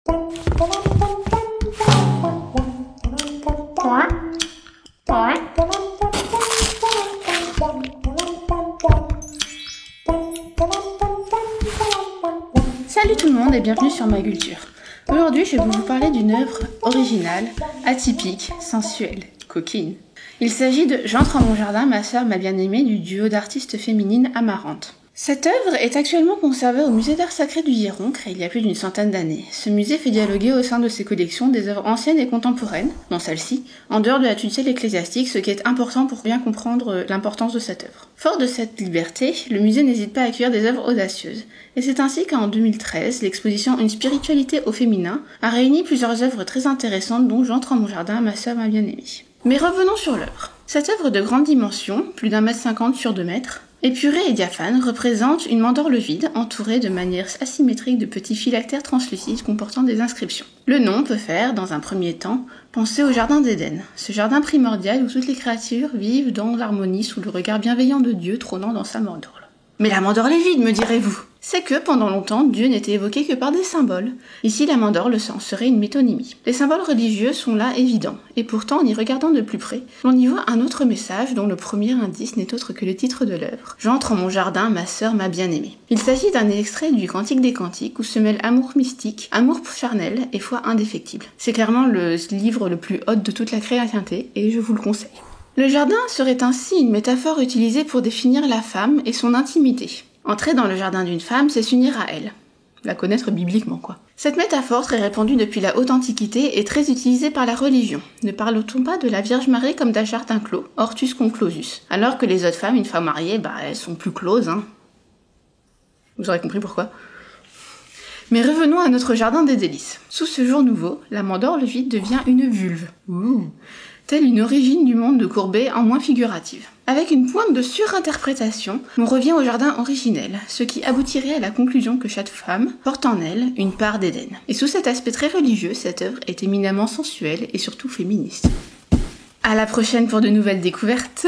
Salut tout le monde et bienvenue sur Ma Culture. Aujourd'hui, je vais vous parler d'une œuvre originale, atypique, sensuelle, coquine. Il s'agit de J'entre en mon jardin, ma sœur, ma bien-aimée du duo d'artistes féminines Amarante. Cette œuvre est actuellement conservée au musée d'art sacré du Hiéron, créé il y a plus d'une centaine d'années. Ce musée fait dialoguer au sein de ses collections des œuvres anciennes et contemporaines, dont celle-ci, en dehors de la tutelle ecclésiastique, ce qui est important pour bien comprendre l'importance de cette œuvre. Fort de cette liberté, le musée n'hésite pas à accueillir des œuvres audacieuses. Et c'est ainsi qu'en 2013, l'exposition Une spiritualité au féminin a réuni plusieurs œuvres très intéressantes dont J'entre en mon jardin, ma sœur, ma bien-aimée. Mais revenons sur l'œuvre. Cette œuvre de grande dimension, plus d'1,50 m sur 2 mètres, épurée et diaphane, représente une mandorle vide entourée de manière asymétrique de petits phylactères translucides comportant des inscriptions. Le nom peut faire, dans un premier temps, penser au jardin d'Éden, ce jardin primordial où toutes les créatures vivent dans l'harmonie sous le regard bienveillant de Dieu trônant dans sa mandorle. Mais la mandorle est vide, me direz-vous. C'est que, pendant longtemps, Dieu n'était évoqué que par des symboles. Ici, la mandorle serait une métonymie. Les symboles religieux sont là évidents, et pourtant, en y regardant de plus près, on y voit un autre message dont le premier indice n'est autre que le titre de l'œuvre. J'entre en mon jardin, ma sœur, ma bien-aimée. Il s'agit d'un extrait du Cantique des Cantiques où se mêlent amour mystique, amour charnel et foi indéfectible. C'est clairement le livre le plus haut de toute la chrétienté, et je vous le conseille. Le jardin serait ainsi une métaphore utilisée pour définir la femme et son intimité. Entrer dans le jardin d'une femme, c'est s'unir à elle. La connaître bibliquement, quoi. Cette métaphore, très répandue depuis la haute antiquité, est très utilisée par la religion. Ne parle-t-on pas de la Vierge Marie comme d'un jardin clos, hortus conclosus, alors que les autres femmes, une fois mariées, elles sont plus closes, hein. Vous aurez compris pourquoi. Mais revenons à notre jardin des délices. Sous ce jour nouveau, la mandorle vide devient une vulve. Telle une origine du monde de Courbet en moins figurative. Avec une pointe de surinterprétation, on revient au jardin originel, ce qui aboutirait à la conclusion que chaque femme porte en elle une part d'Éden. Et sous cet aspect très religieux, cette œuvre est éminemment sensuelle et surtout féministe. À la prochaine pour de nouvelles découvertes.